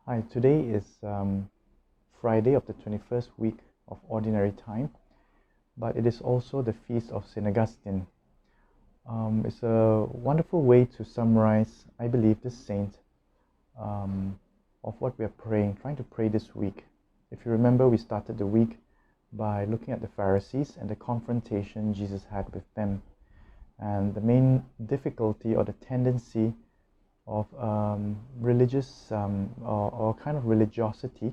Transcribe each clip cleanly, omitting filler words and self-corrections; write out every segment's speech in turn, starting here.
Hi, today is Friday of the 21st week of Ordinary Time, but it is also the feast of St Augustine. It's a wonderful way to summarize, I believe, this saint um, of what we are trying to pray this week. If you remember, we started the week by looking at the Pharisees and the confrontation Jesus had with them. And the main difficulty or the tendency of religious or kind of religiosity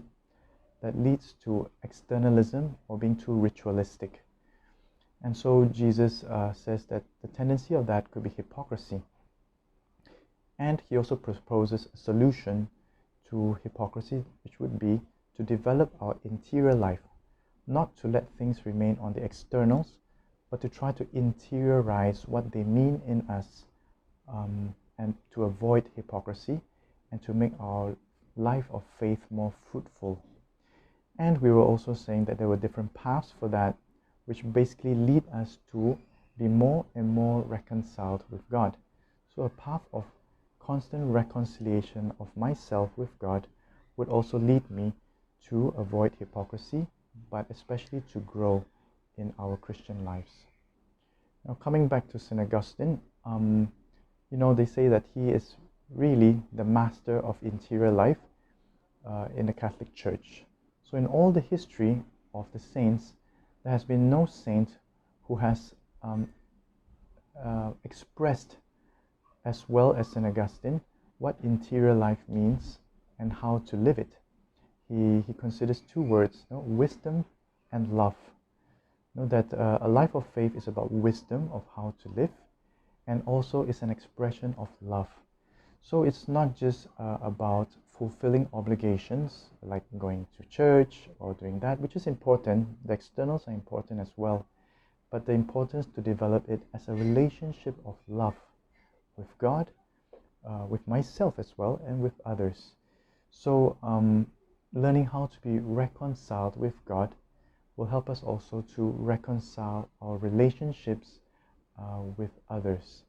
that leads to externalism or being too ritualistic. And so Jesus says that the tendency of that could be hypocrisy. And he also proposes a solution to hypocrisy, which would be to develop our interior life, not to let things remain on the externals, but to try to interiorize what they mean in us, and to avoid hypocrisy and to make our life of faith more fruitful. And we were also saying that there were different paths for that, which basically lead us to be more and more reconciled with God. So a path of constant reconciliation of myself with God would also lead me to avoid hypocrisy, but especially to grow in our Christian lives. Now, coming back to St. Augustine, they say that he is really the master of interior life in the Catholic Church. So in all the history of the saints, there has been no saint who has expressed as well as St. Augustine what interior life means and how to live it. He considers two words, wisdom and love. That a life of faith is about wisdom of how to live, and also is an expression of love. So it's not just about fulfilling obligations like going to church or doing that, which is important. The externals are important as well, but the importance to develop it as a relationship of love with God, with myself as well, and with others. So learning how to be reconciled with God will help us also to reconcile our relationships with others.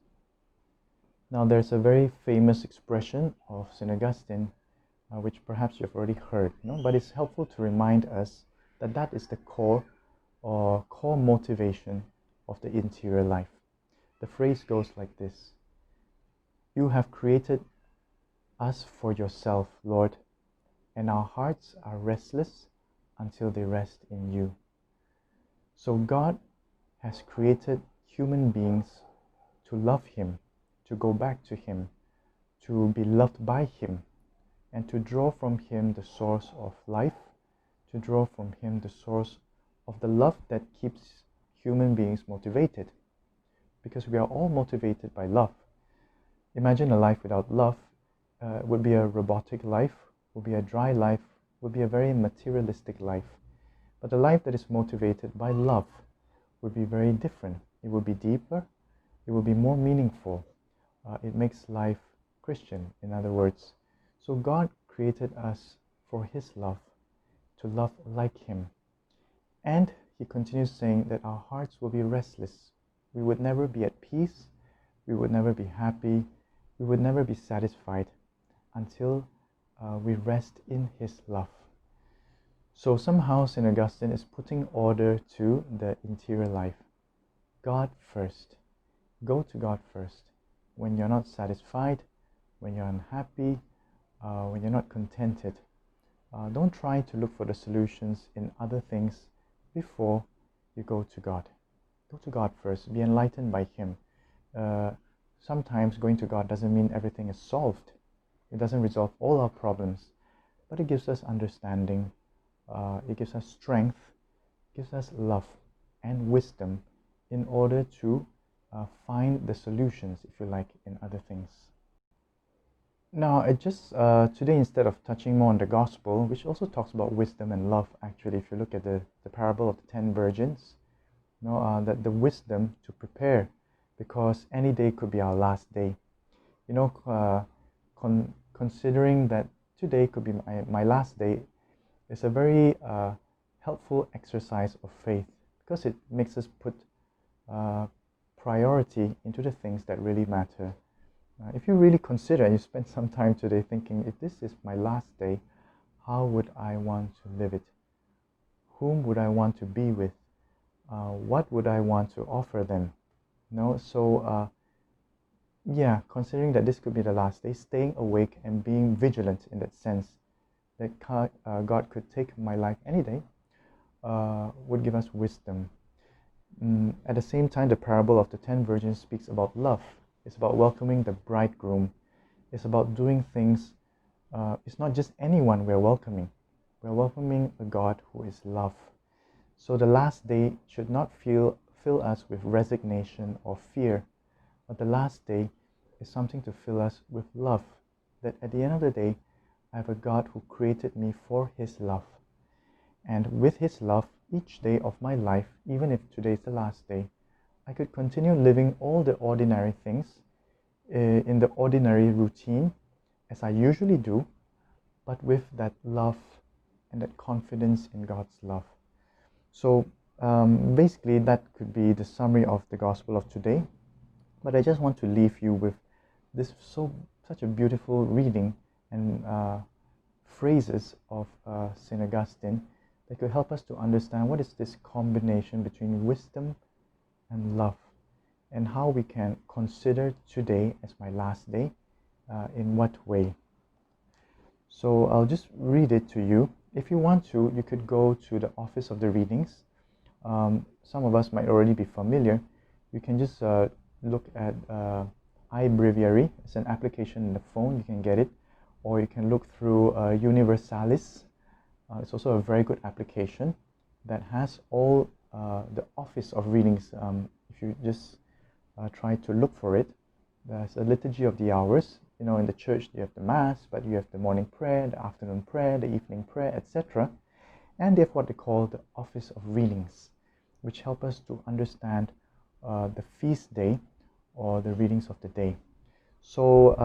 Now, there's a very famous expression of St. Augustine, which perhaps you've already heard, but it's helpful to remind us that that is the core or core motivation of the interior life. The phrase goes like this: "You have created us for yourself, Lord, and our hearts are restless until they rest in you." So God has created human beings to love Him, to go back to Him, to be loved by Him, and to draw from Him the source of life, to draw from Him the source of the love that keeps human beings motivated. Because we are all motivated by love. Imagine a life without love would be a robotic life, would be a dry life, would be a very materialistic life. But a life that is motivated by love would be very different. It would be deeper, it would be more meaningful. It makes life Christian, in other words. So God created us for His love, to love like Him. And He continues saying that our hearts will be restless. We would never be at peace, we would never be happy, we would never be satisfied until we rest in His love. So somehow St. Augustine is putting order to the interior life. God first. Go to God first. When you're not satisfied, when you're unhappy, when you're not contented, don't try to look for the solutions in other things before you go to God. Go to God first. Be enlightened by Him. Sometimes going to God doesn't mean everything is solved. It doesn't resolve all our problems, but it gives us understanding. It gives us strength, gives us love and wisdom in order to find the solutions, if you like, in other things. Now, today, instead of touching more on the gospel, which also talks about wisdom and love, actually, if you look at the parable of the 10 virgins, that the wisdom to prepare, because any day could be our last day. Considering that today could be my last day, is a very helpful exercise of faith, because it makes us put priority into the things that really matter. If you really consider and you spend some time today thinking, if this is my last day, how would I want to live it? Whom would I want to be with? What would I want to offer them? Yeah, considering that this could be the last day, staying awake and being vigilant in that sense, that God could take my life any day, would give us wisdom. At the same time, the parable of the 10 virgins speaks about love. It's about welcoming the bridegroom. It's about doing things. It's not just anyone we're welcoming. We're welcoming a God who is love. So the last day should not fill us with resignation or fear, but the last day is something to fill us with love. That at the end of the day, I have a God who created me for His love. And with His love, each day of my life, even if today is the last day, I could continue living all the ordinary things in the ordinary routine as I usually do, but with that love and that confidence in God's love. So basically, that could be the summary of the Gospel of today. But I just want to leave you with this such a beautiful reading and phrases of St Augustine that could help us to understand what is this combination between wisdom and love, and how we can consider today as my last day, in what way. So I'll just read it to you. If you want to, you could go to the Office of the Readings. Some of us might already be familiar. You can just look at iBreviary. It's an application in the phone. You can get it. Or you can look through Universalis. It's also a very good application that has all the Office of Readings. If you just try to look for it, there's a liturgy of the hours. You know, in the church you have the Mass, but you have the morning prayer, the afternoon prayer, the evening prayer, etc. And they have what they call the Office of Readings, which help us to understand the feast day or the readings of the day. So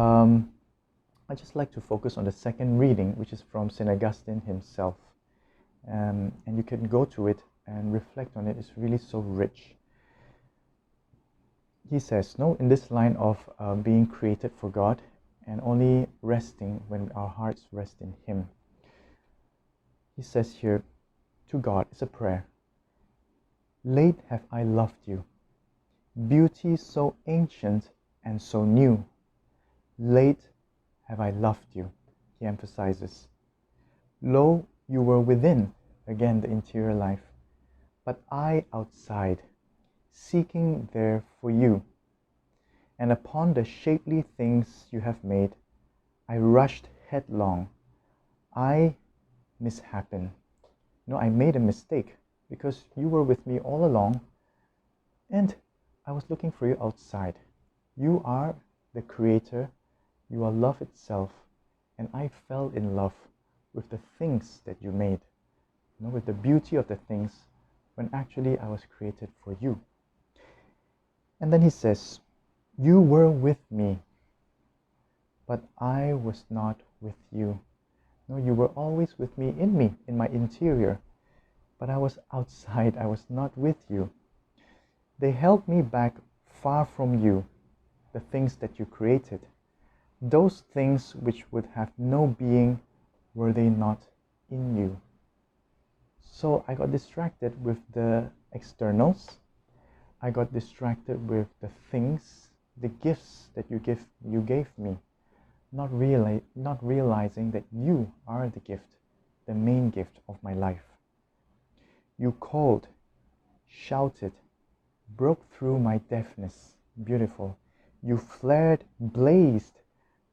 I just like to focus on the second reading, which is from St. Augustine himself. And you can go to it and reflect on it. It's really so rich. He says, in this line of being created for God and only resting when our hearts rest in Him. He says here, to God, it's a prayer. Late have I loved you, beauty so ancient and so new. Late have I loved you, he emphasizes. Lo, you were within, again the interior life, but I outside, seeking there for you. And upon the shapely things you have made, I rushed headlong. I mishappen. I made a mistake because you were with me all along and I was looking for you outside. You are the creator, you are love itself, and I fell in love with the things that you made, with the beauty of the things, when actually I was created for you. And then he says, you were with me, but I was not with you. No, you were always with me, in my interior, but I was outside, I was not with you. They held me back far from you, the things that you created, those things which would have no being were they not in you. So I got distracted with the externals. I got distracted with the things, the gifts that you gave me, not realizing that you are the gift, the main gift of my life. You called, shouted, broke through my deafness, beautiful. You flared, blazed,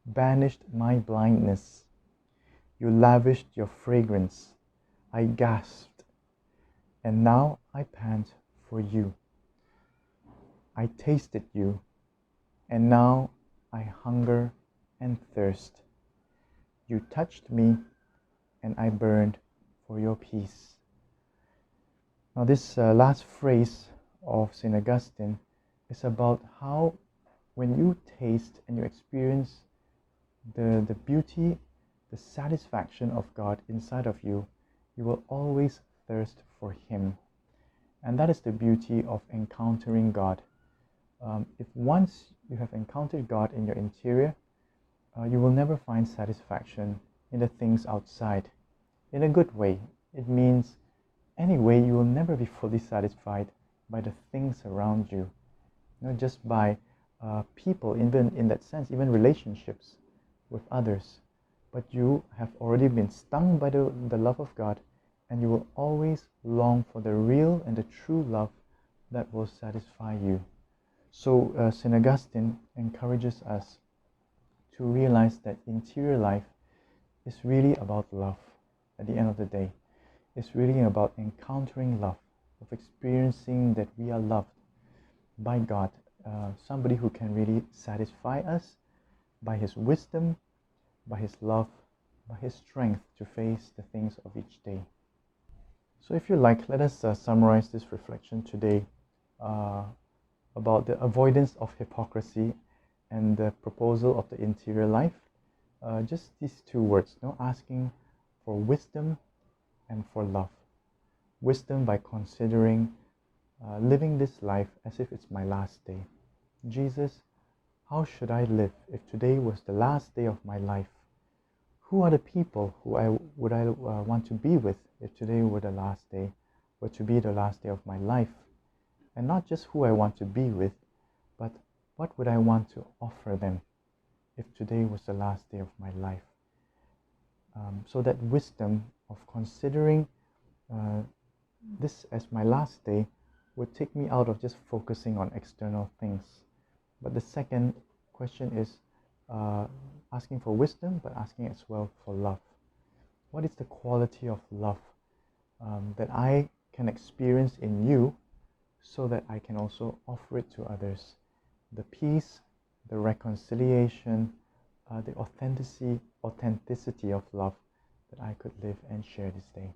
banished my blindness. You lavished your fragrance. I gasped, and now I pant for you. I tasted you, and now I hunger and thirst. You touched me, and I burned for your peace. Now this last phrase of St. Augustine is about how when you taste and you experience the beauty, the satisfaction of God inside of you, you will always thirst for Him. And that is the beauty of encountering God. If once you have encountered God in your interior, you will never find satisfaction in the things outside. in a good way. It means anyway, you will never be fully satisfied by the things around you, not just by people, even in that sense, even relationships with others. But you have already been stung by the love of God, and you will always long for the real and the true love that will satisfy you. So St. Augustine encourages us to realize that interior life is really about love at the end of the day. It's really about encountering love, of experiencing that we are loved by God, somebody who can really satisfy us by His wisdom, by His love, by His strength to face the things of each day. So if you like, let us summarize this reflection today about the avoidance of hypocrisy and the proposal of the interior life. Just these two words, asking for wisdom and for love. Wisdom by considering living this life as if it's my last day. Jesus, how should I live if today was the last day of my life? Who are the people who I want to be with if today were the last day, were to be the last day of my life? And not just who I want to be with, but what would I want to offer them if today was the last day of my life? So that wisdom of considering this as my last day would take me out of just focusing on external things. But the second question is asking for wisdom, but asking as well for love. What is the quality of love that I can experience in you so that I can also offer it to others? The peace, the reconciliation, the authenticity of love that I could live and share this day.